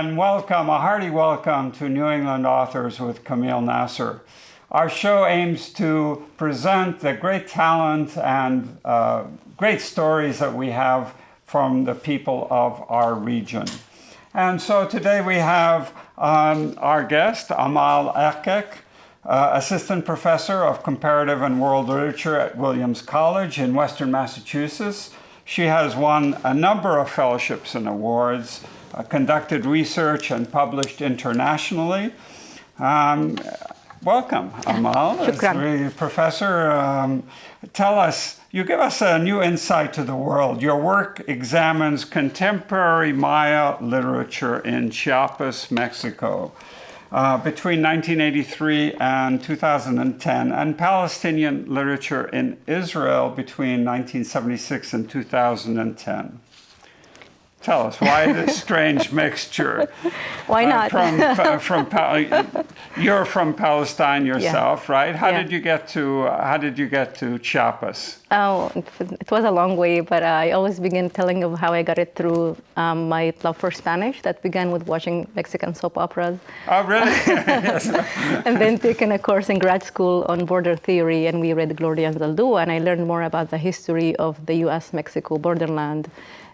and welcome, a hearty welcome to New England Authors with Camille Nasser. Our show aims to present the great talent and great stories that we have from the people of our region. And so today we have our guest, Amal Eqeiq, Assistant Professor of Comparative and World Literature at Williams College in Western Massachusetts. She has won a number of fellowships and awards, conducted research and published internationally. Welcome, Amal. Professor, tell us, you give us a new insight to the world. Your work examines contemporary Maya literature in Chiapas, Mexico, between 1983 and 2010, and Palestinian literature in Israel between 1976 and 2010. Tell us, why this strange mixture? Why not? You're from Palestine yourself, yeah. right? How did you get to Chiapas? Oh, it was a long way, but I always begin telling of how I got it through my love for Spanish that began with watching Mexican soap operas. Oh, really? Yes. And then taking a course in grad school on border theory, and we read Gloria Anzaldúa, and I learned more about the history of the U.S.-Mexico borderland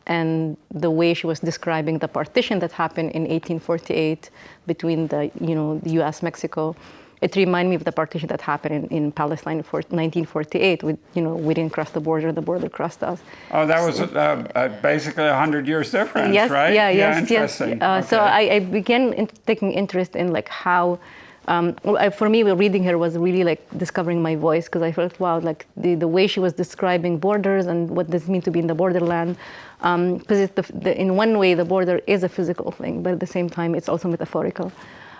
and the way she was describing the partition that happened in 1848 between the U.S.-Mexico. It reminded me of the partition that happened in Palestine in 1948. We didn't cross the border crossed us. Oh, that was basically 100 years difference, yes, right? Yes. Okay. So I began taking interest in how, for me, reading her was really like discovering my voice, because I felt, wow, like the way she was describing borders and what does it mean to be in the borderland. Because in one way, the border is a physical thing, but at the same time, it's also metaphorical.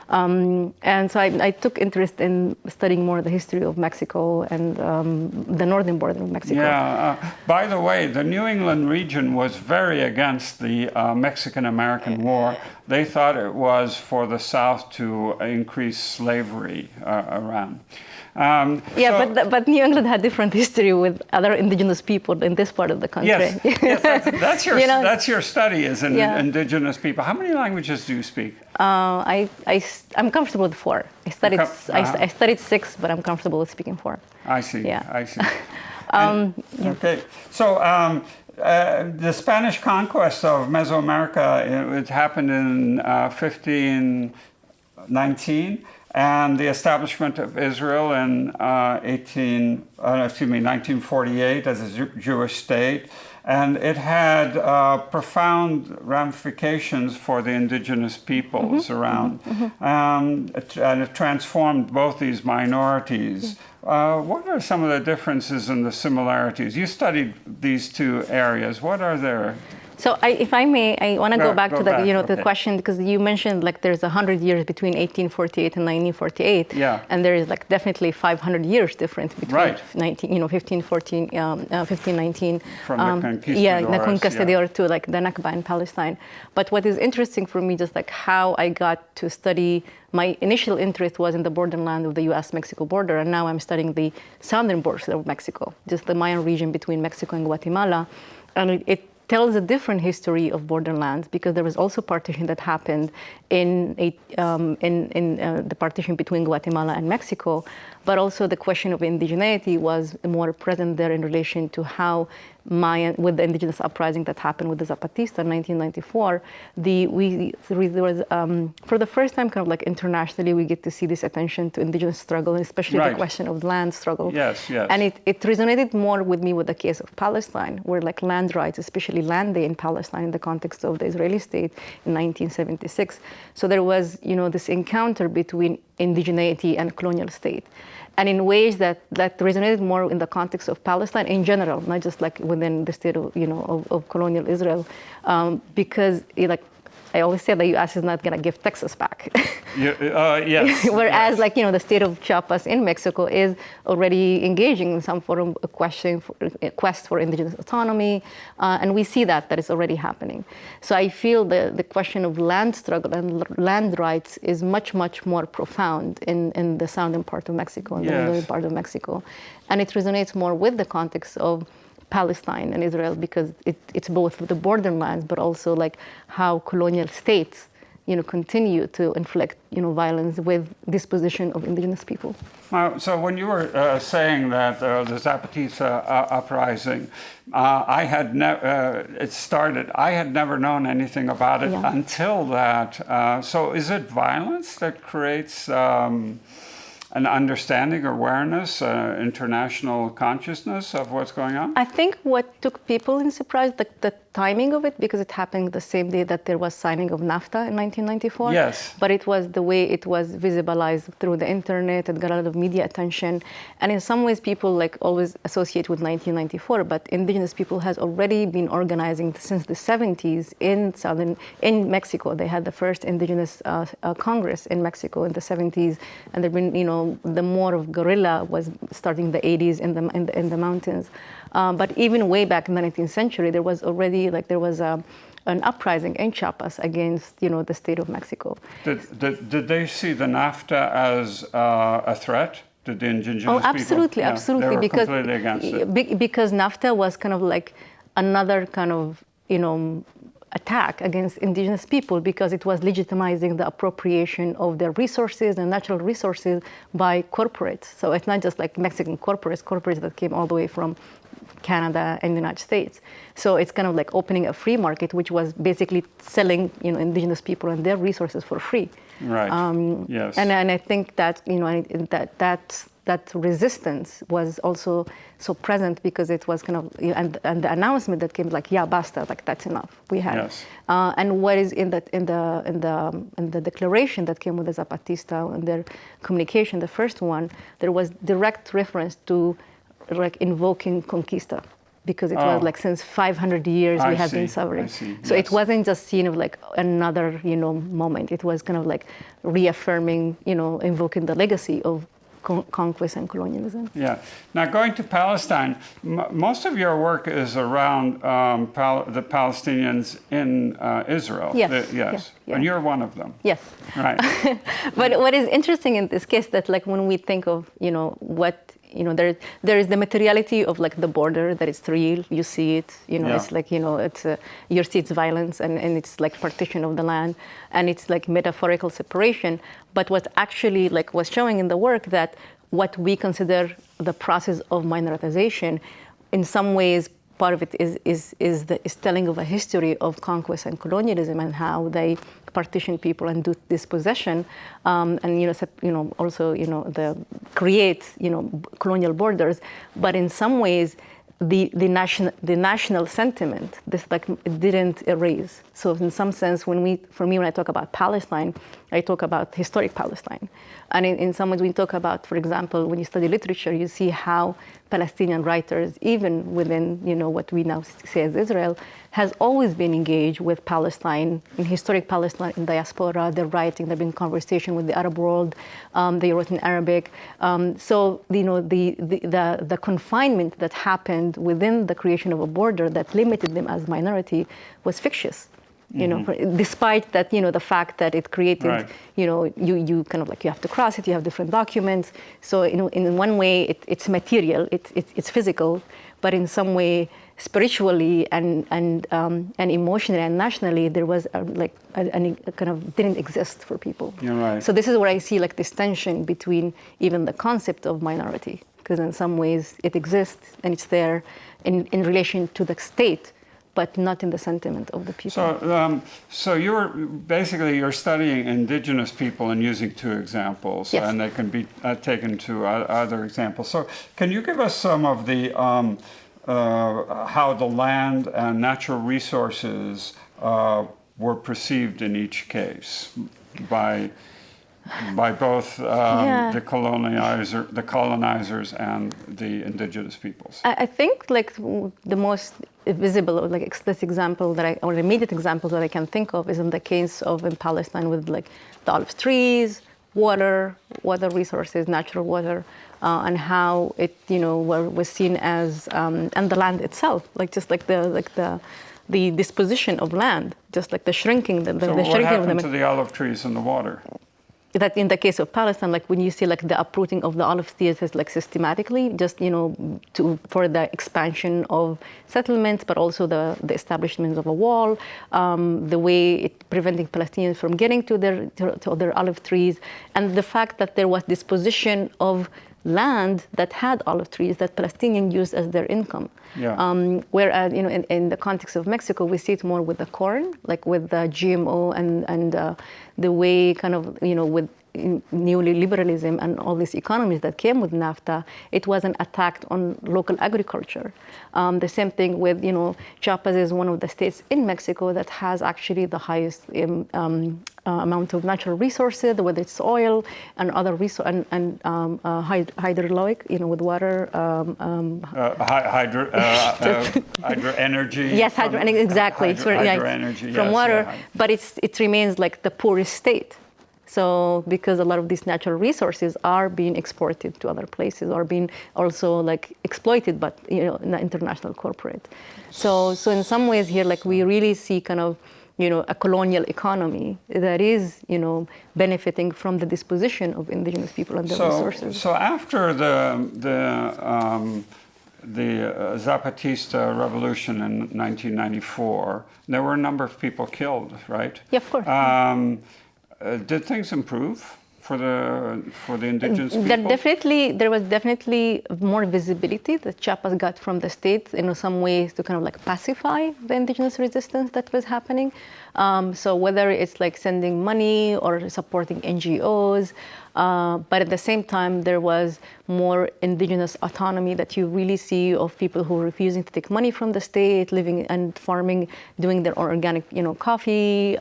And so I took interest in studying more the history of Mexico and the northern border of Mexico. Yeah. By the way, the New England region was very against the Mexican-American War. They thought it was for the South to increase slavery around. But New England had different history with other indigenous people in this part of the country. Yes, that's your study is in indigenous people. How many languages do you speak? I'm comfortable with 4. I studied 6, but I'm comfortable with speaking 4. I see. Yeah. I see. Okay. So the Spanish conquest of Mesoamerica, it happened in 1519. And the establishment of Israel in 1948 as a Jewish state. And it had profound ramifications for the indigenous peoples around. And it transformed both these minorities. What are some of the differences and the similarities? You studied these two areas. What are there? So if I may, I want to go back to the question, because you mentioned like there's 100 years between 1848 and 1948. Yeah. And there is like definitely 500 years difference between 1519 from the conquistador to like the Nakba in Palestine. But what is interesting for me, just like how I got to study, my initial interest was in the borderland of the U.S.-Mexico border, and now I'm studying the southern border of Mexico, just the Mayan region between Mexico and Guatemala. And it tells a different history of borderlands, because there was also partition that happened in the partition between Guatemala and Mexico, but also the question of indigeneity was more present there in relation to how Mayan, with the indigenous uprising that happened with the Zapatista in 1994, there was, for the first time, kind of like internationally, we get to see this attention to indigenous struggle, and especially the question of land struggle. Yes. And it resonated more with me with the case of Palestine, where like land rights, especially land day in Palestine in the context of the Israeli state in 1976. So there was, this encounter between indigeneity and colonial state. And in ways that resonated more in the context of Palestine in general, not just like within the state of, of colonial Israel, because I always say the U.S. is not going to give Texas back. Yes. Whereas, the state of Chiapas in Mexico is already engaging in some form of quest for indigenous autonomy, and we see that is already happening. So I feel the question of land struggle and land rights is much, much more profound in the southern part of Mexico and the northern part of Mexico, and it resonates more with the context of Palestine and Israel, because it's both the borderlands, but also like how colonial states, continue to inflict, violence with disposition of indigenous people. So when you were saying that the Zapatista uprising, it started, I had never known anything about it until that. So is it violence that creates an understanding, awareness, international consciousness of what's going on? I think what took people in surprise, the timing of it, because it happened the same day that there was signing of NAFTA in 1994. Yes. But it was the way it was visibilized through the internet. It got a lot of media attention. And in some ways, people always associate with 1994, but indigenous people has already been organizing since the 70s in Mexico. They had the first indigenous Congress in Mexico in the 70s. And there've been, the more of guerrilla was starting the 80s in the mountains. But even way back in the 19th century, there was already an uprising in Chiapas against the state of Mexico. Did they see the NAFTA as a threat? Did the indigenous people? Absolutely, absolutely. They were because completely against it. Because NAFTA was kind of like another kind of attack against indigenous people, because it was legitimizing the appropriation of their resources and natural resources by corporates. So it's not just like Mexican corporates that came all the way from Canada and the United States. So it's kind of like opening a free market, which was basically selling, indigenous people and their resources for free. Right. Yes. And I think that that resistance was also so present, because it was kind of and the announcement that came like, basta, like that's enough. We had. Yes. And what is in the declaration that came with the Zapatista and their communication, the first one, there was direct reference to like invoking conquista, because it was like since 500 years we have been sovereign. So it wasn't just seen of like another moment. It was kind of like reaffirming, invoking the legacy of conquest and colonialism. Yeah. Now, going to Palestine, most of your work is around the Palestinians in Israel. Yes. Yes. Yeah. And you're one of them. Yes. Right. But what is interesting in this case, that like when we think of what there is the materiality of like the border, that it's real, you see it, it's like, it's you see its violence, and it's like partition of the land, and it's like metaphorical separation. But what actually like was showing in the work, that what we consider the process of minoritization, in some ways, part of it is telling of a history of conquest and colonialism, and how they partition people and do dispossession, and also the create colonial borders. But in some ways, the national sentiment, this like it didn't erase. So in some sense, when I talk about Palestine, I talk about historic Palestine. And in some ways, we talk about, for example, when you study literature, you see how Palestinian writers, even within what we now say as Israel, has always been engaged with Palestine, in historic Palestine, in diaspora. They're writing, they've been in conversation with the Arab world. They wrote in Arabic. So the confinement that happened within the creation of a border that limited them as minority was fictitious. Despite that, the fact that it created, you kind of like, you have to cross it, you have different documents. So, in one way, it's material, it's physical, but in some way, spiritually and emotionally and nationally, there was a kind of didn't exist for people. You're right. So this is where I see like this tension between even the concept of minority, because in some ways it exists and it's there in relation to the state, but not in the sentiment of the people. So you're studying indigenous people and using two examples, yes. And they can be taken to other examples. So can you give us some of the how the land and natural resources were perceived in each case by both the colonizers and the indigenous peoples? I think like the most visible, like explicit example or immediate example that I can think of is in the case of in Palestine with like the olive trees, water resources, natural water, and how it was seen as and the land itself, like just like the disposition of land, just like the shrinking, So what happened to the olive trees and the water? that in the case of Palestine, like when you see like the uprooting of the olive trees is like systematically, just for the expansion of settlements, but also the establishment of a wall, the way it preventing Palestinians from getting to their olive trees, and the fact that there was this position of land that had olive trees that Palestinians used as their income. Yeah. Whereas in the context of Mexico, we see it more with the corn, like with the GMO and the way kind of with neoliberalism and all these economies that came with NAFTA, it was an attack on local agriculture. The same thing with Chiapas is one of the states in Mexico that has actually the highest amount of natural resources, whether it's oil and other resources and hydraulic, with water. Hydro energy. Yes, hydro energy, exactly. Hydro energy, from yes, water, yeah. but it remains like the poorest state. So because a lot of these natural resources are being exported to other places or being also like exploited, but in the international corporate. So in some ways here, like we really see kind of a colonial economy that is benefiting from the disposition of indigenous people and their resources. So after the Zapatista revolution in 1994, there were a number of people killed, right? Yeah, of course. Did things improve for the indigenous people? There was definitely more visibility that Chiapas got from the state in some ways to kind of like pacify the indigenous resistance that was happening. So whether it's like sending money or supporting NGOs, but at the same time, there was more indigenous autonomy that you really see of people who are refusing to take money from the state, living and farming, doing their own organic, coffee,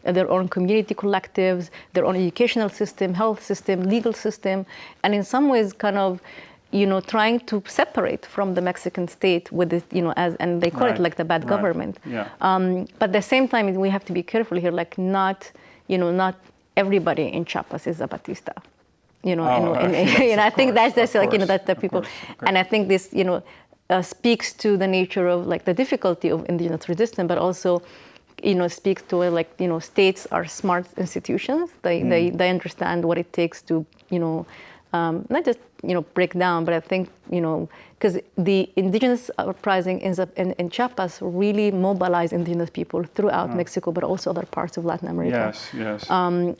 their own community collectives, their own educational system, health system, legal system, and in some ways, kind of, trying to separate from the Mexican state with it, and they call it like the bad government. Yeah. But at the same time, we have to be careful here, like not everybody in Chiapas is Zapatista. I think that's just like, that the people, and I think this, speaks to the nature of like the difficulty of indigenous resistance, but also, speaks to like, states are smart institutions. They understand what it takes to, not just, break down, but I think, because the indigenous uprising in Chiapas really mobilized indigenous people throughout Mexico, but also other parts of Latin America. Yes. And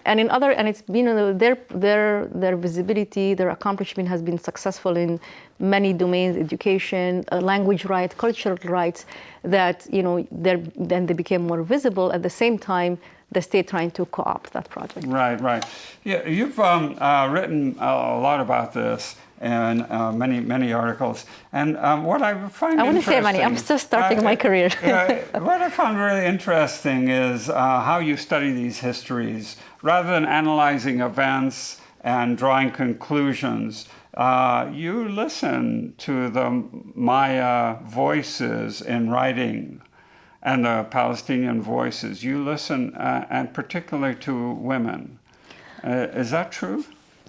it's their visibility, their accomplishment has been successful in many domains: education, language rights, cultural rights. That then they became more visible. At the same time, the state trying to co-opt that project. Right. Yeah, you've written a lot about this in many articles, and what I find I wouldn't say many. I'm still starting my career. What I found really interesting is how you study these histories rather than analyzing events and drawing conclusions. You listen to the Maya voices in writing and the Palestinian voices. You listen, and particularly to women. Is that true?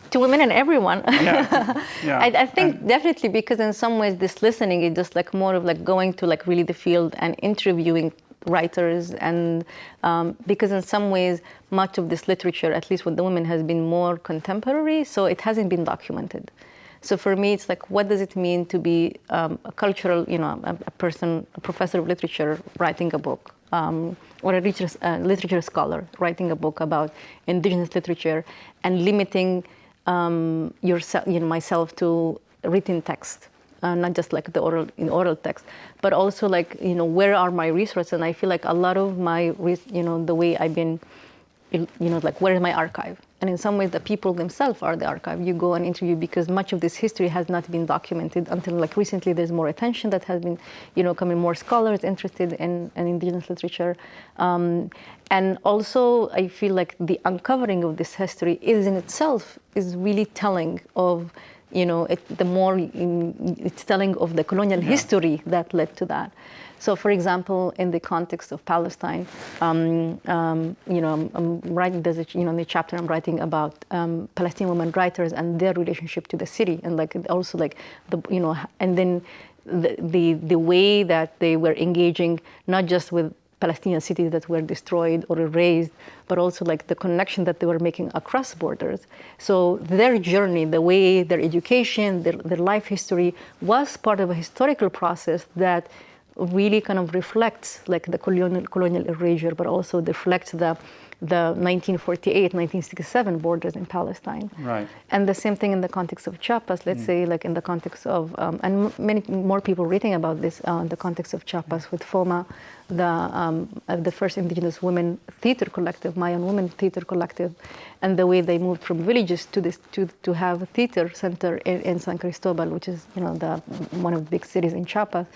To women and everyone. Yeah. I think definitely, because in some ways this listening is just like more of like going to like really the field and interviewing writers, and because in some ways much of this literature, at least with the women, has been more contemporary, so it hasn't been documented. So for me, it's like, what does it mean to be a cultural, a professor of literature writing a book, or a literature scholar writing a book about indigenous literature, and limiting myself to written text, not just like the oral text, but also like, where are my resources? And I feel like a lot of my, the way I've been, like, where is my archive? And in some ways, the people themselves are the archive. You go and interview, because much of this history has not been documented until like recently. There's more attention that has been, coming more scholars interested in indigenous literature. And also, I feel like the uncovering of this history is in itself is really telling of, it's telling of the colonial history that led to that. So, for example, in the context of Palestine, I'm writing, in the chapter I'm writing about Palestinian women writers and their relationship to the city, and like also like and then the way that they were engaging not just with Palestinian cities that were destroyed or erased, but also like the connection that they were making across borders. So their journey, the way their education, their life history was part of a historical process that really kind of reflects like the colonial erasure, but also reflects the 1948, 1967 borders in Palestine. Right. And the same thing in the context of Chiapas, let's say, like in the context of, and many more people reading about this, in the context of Chiapas with FOMA, the first indigenous women theater collective, Mayan women theater collective, and the way they moved from villages to have a theater center in San Cristobal, which is, one of the big cities in Chiapas.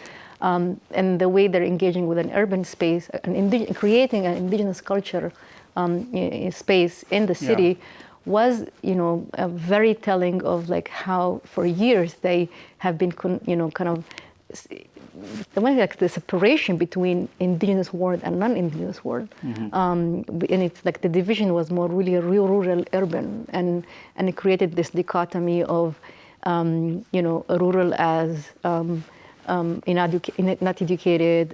And the way they're engaging with an urban space, creating an indigenous culture space in the city was, very telling of like how for years they have been, like the separation between indigenous world and non-indigenous world. And it's like the division was more really rural, urban, and it created this dichotomy of, rural as not educated,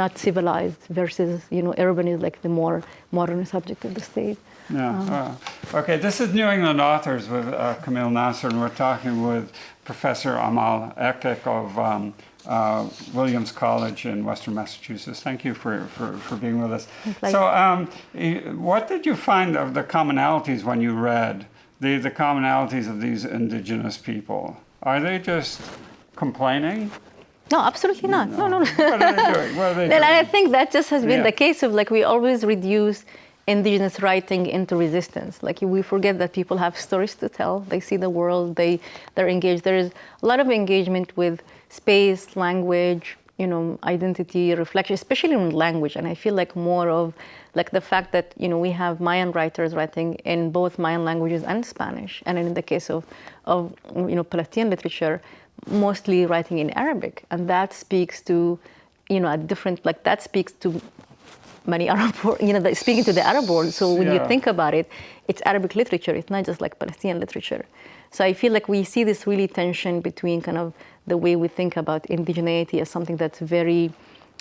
not civilized, versus, urban is like the more modern subject of the state. Yeah. Okay, this is New England Authors with Camille Nasser, and we're talking with Professor Amal Eqeiq of Williams College in Western Massachusetts. Thank you for being with us. So what did you find of the commonalities when you read the commonalities of these indigenous people? Are they just complaining? No, absolutely not. No. What are they doing? And I think that just has been the case of like we always reduce indigenous writing into resistance. Like we forget that people have stories to tell. They see the world. They're engaged. There is a lot of engagement with space, language, identity, reflection, especially in language. And I feel like more of like the fact that we have Mayan writers writing in both Mayan languages and Spanish, and in the case of Palestinian literature, mostly writing in Arabic, and that speaks to, a different, that speaks to many Arab, speaking to the Arab world. So when you think about it, it's Arabic literature. It's not just like Palestinian literature. So I feel like we see this really tension between kind of the way we think about indigeneity as something that's very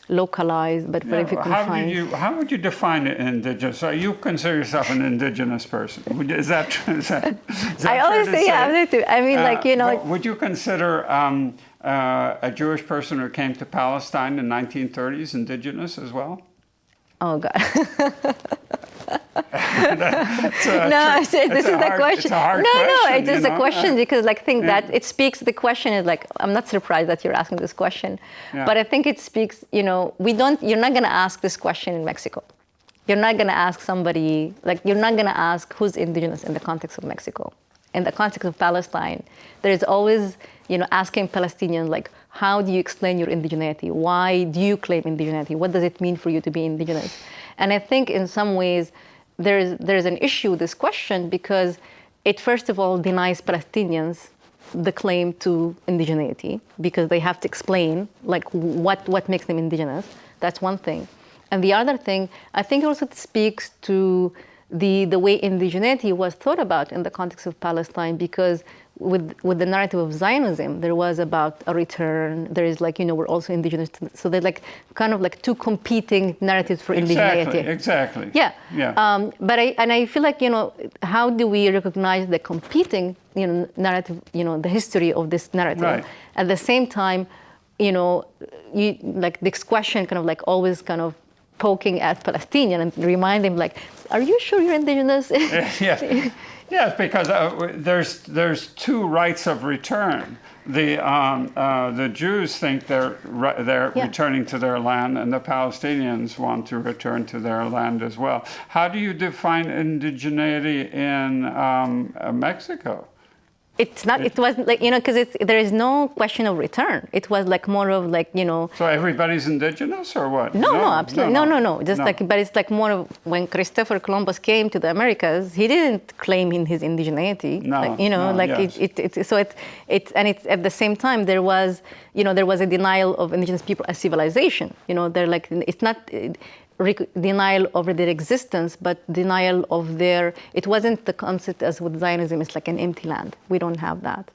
localized, but very confined. How would you define indigenous? So you consider yourself an indigenous person? Is that true? I always say, I do. I mean, would you consider a Jewish person who came to Palestine in the 1930s indigenous as well? Oh, God. This is a question. It's a hard question. It is a question because that it speaks. The question is like, I'm not surprised that you're asking this question, but I think it speaks. You're not going to ask this question in Mexico. You're not going to ask somebody you're not going to ask who's indigenous in the context of Mexico. In the context of Palestine, there is always asking Palestinians how do you explain your indigeneity? Why do you claim indigeneity? What does it mean for you to be indigenous? And I think in some ways there's an issue with this question because it first of all denies Palestinians the claim to indigeneity because they have to explain what makes them indigenous. That's one thing. And the other thing, I think also it speaks to the way indigeneity was thought about in the context of Palestine, because with the narrative of Zionism, there was about a return. There is we're also indigenous. So there's kind of two competing narratives for indigeneity. Exactly. Yeah. But I feel how do we recognize the competing narrative, the history of this narrative? Right. At the same time, this question kind of always kind of poking at Palestinian and remind them are you sure you're indigenous? Yes, because there's two rights of return. The Jews think they're returning to their land, and the Palestinians want to return to their land as well. How do you define indigeneity in Mexico? It's not. It wasn't because there is no question of return. It was more of So everybody's indigenous or what? No, absolutely no. Just but it's more of when Christopher Columbus came to the Americas, he didn't claim in his indigeneity. So it's at the same time there was a denial of indigenous people as civilization. They're it's not. Denial of their existence, but denial of it wasn't the concept as with Zionism, it's like an empty land. We don't have that,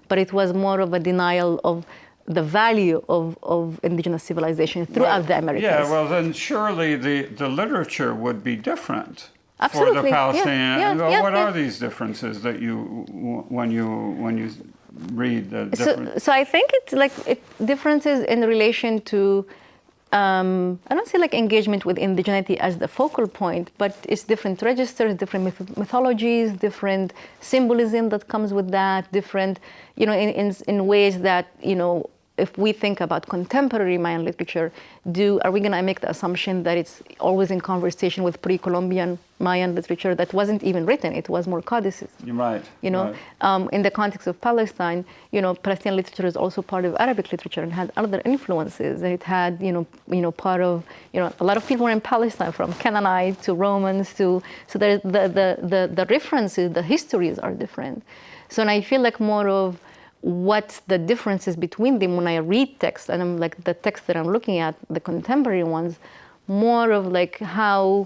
But it was more of a denial of the value of indigenous civilization throughout the Americas. Yeah, well, then surely the literature would be different. Absolutely. For the Palestinian. What are yeah. these differences that when you read the different? So I think it's like differences in relation to, I don't say like engagement with indigeneity as the focal point, but it's different registers, different mythologies, different symbolism that comes with that, different, in ways that, if we think about contemporary Mayan literature, are we going to make the assumption that it's always in conversation with pre-Columbian Mayan literature that wasn't even written? It was more codices. Right. Right. In the context of Palestine, Palestinian literature is also part of Arabic literature and had other influences. It had, part of, a lot of people were in Palestine, from Canaanite to Romans so the references, the histories are different. So, and I feel like more of what's the differences between them when I read text, and I'm like the text that I'm looking at, the contemporary ones, more of like I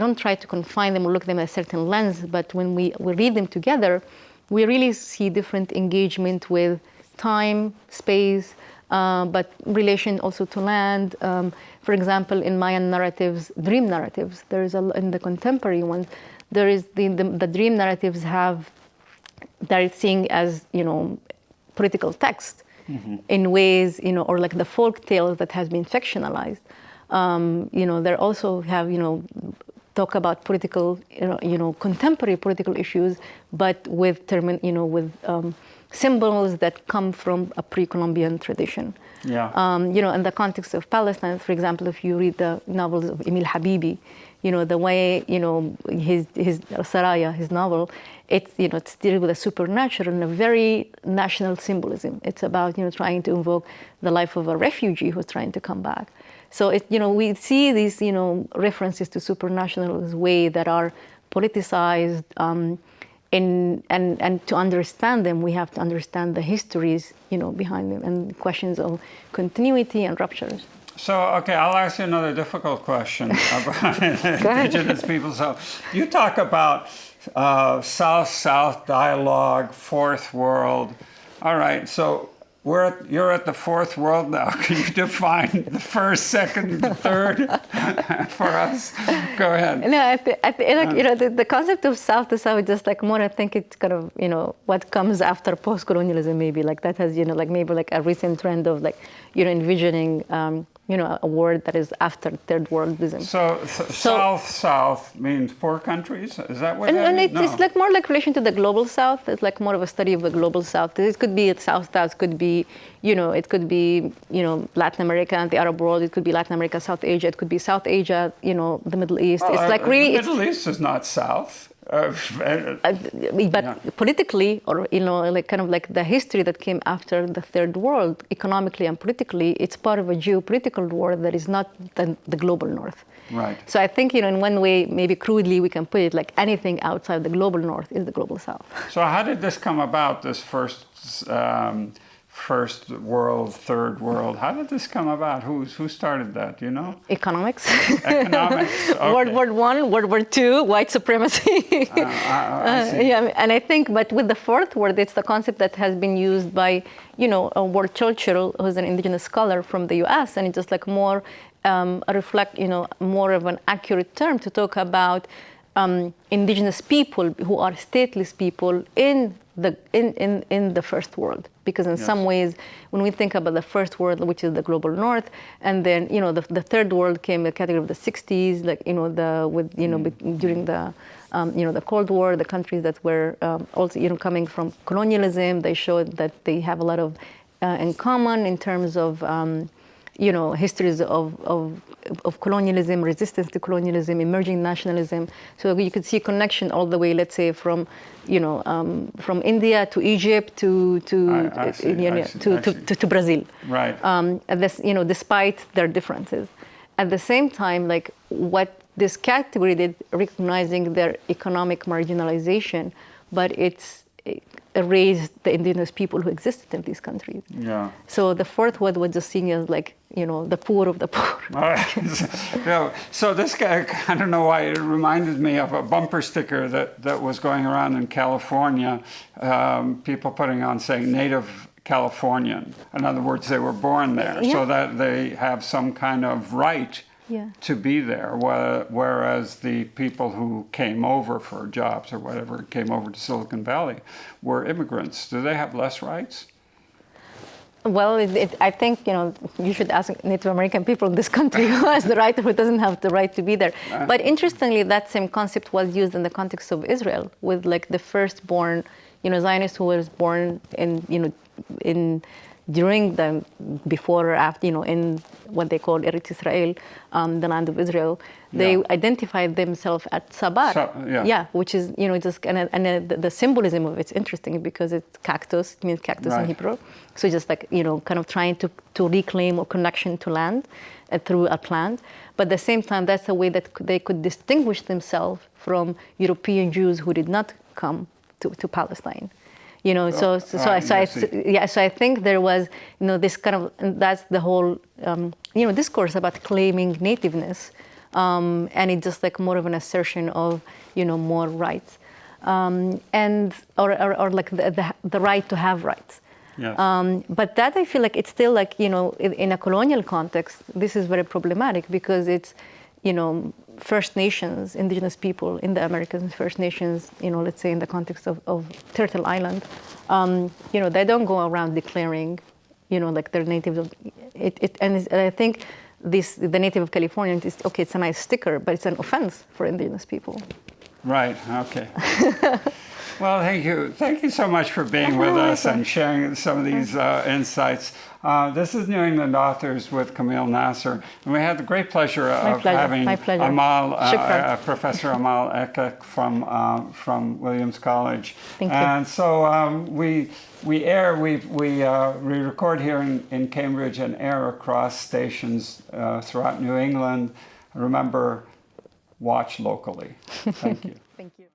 don't try to confine them or look at them at a certain lens, but when we read them together, we really see different engagement with time, space, but relation also to land. For example, in Mayan narratives, dream narratives, in the contemporary ones, there is the dream narratives have they're seeing as, political text in ways, or like the folk tales that has been fictionalized. They also have, talk about political, contemporary political issues, but with symbols that come from a pre-Columbian tradition. Yeah. In the context of Palestine, for example, if you read the novels of Emil Habibi, the way, his Saraya, his novel, it's dealing with the supernatural and a very national symbolism. It's about, trying to invoke the life of a refugee who's trying to come back. So, we see these, references to supernatural's way that are politicized, and to understand them, we have to understand the histories, behind them and questions of continuity and ruptures. So, okay, I'll ask you another difficult question about indigenous people. So, you talk about South-South dialogue, fourth world. All right, so you're at the fourth world now. Can you define the first, second, third for us? Go ahead. No, the concept of South to South is just like more, I think it's kind of, what comes after post-colonialism maybe. Like that has, maybe like a recent trend of like, envisioning, a word that is after third worldism. So South means poor countries? Is that what that means? It's like more like relation to the global South. It's like more of a study of the global South. It could be South, could be, it could be, Latin America and the Arab world. It could be Latin America, South Asia. It could be South Asia, the Middle East. Well, it's like really... The Middle East is not South. But politically, or like kind of like the history that came after the third world, economically and politically, it's part of a geopolitical war that is not the global north. Right. So I think in one way, maybe crudely, we can put it like anything outside the global north is the global south. So how did this come about? This first world, third world. How did this come about? Who started that? Economics. Economics. Okay. World War I, World War II, white supremacy. I see. Yeah, and I think, but with the fourth word, it's the concept that has been used by, Ward Churchill, who's an indigenous scholar from the U.S., and it's just like more more of an accurate term to talk about indigenous people who are stateless people in the first world, because in some ways, when we think about the first world, which is the global north, and then the third world came in the category of the 60s, like during the Cold War, the countries that were also coming from colonialism, they showed that they have a lot of in common in terms of histories of colonialism, resistance to colonialism, emerging nationalism. So you could see a connection all the way, let's say, from India to Egypt to Brazil. Right. And this, despite their differences. At the same time, like what this category did, recognizing their economic marginalization, but it erased the indigenous people who existed in these countries. Yeah. So the fourth word was just seen as like, the poor of the poor. So this guy, I don't know why, it reminded me of a bumper sticker that was going around in California, people putting on saying Native Californian. In other words, they were born there, so that they have some kind of right to be there, whereas the people who came over for jobs or whatever, came over to Silicon Valley, were immigrants. Do they have less rights? Well, I think, you should ask Native American people in this country who has the right or who doesn't have the right to be there. But interestingly, that same concept was used in the context of Israel with like the firstborn, Zionist who was born before or after, in what they call Eretz Israel, the land of Israel. They identified themselves at Sabar, which is, and the symbolism of it's interesting because it's cactus, it means cactus in Hebrew. So just like, kind of trying to reclaim a connection to land through a plant. But at the same time, that's a way that they could distinguish themselves from European Jews who did not come to Palestine. So I think there was, this kind of, that's the whole, discourse about claiming nativeness, and it's just like more of an assertion of, more rights, or like the right to have rights. Yes. But that I feel like it's still like, in a colonial context, this is very problematic because it's, First Nations, indigenous people in the Americas, First Nations, let's say in the context of Turtle Island, they don't go around declaring, like they're native of it. And I think the native of California is, okay, it's a nice sticker, but it's an offense for indigenous people. Right, okay. Well, thank you. Thank you so much for being with us and sharing some of these insights. This is New England Authors with Camille Nasser, and we had the great pleasure of having Amal, Professor Amal Eqeiq from Williams College. Thank you. And so we record here in Cambridge and air across stations throughout New England. Remember, watch locally. Thank you. Thank you.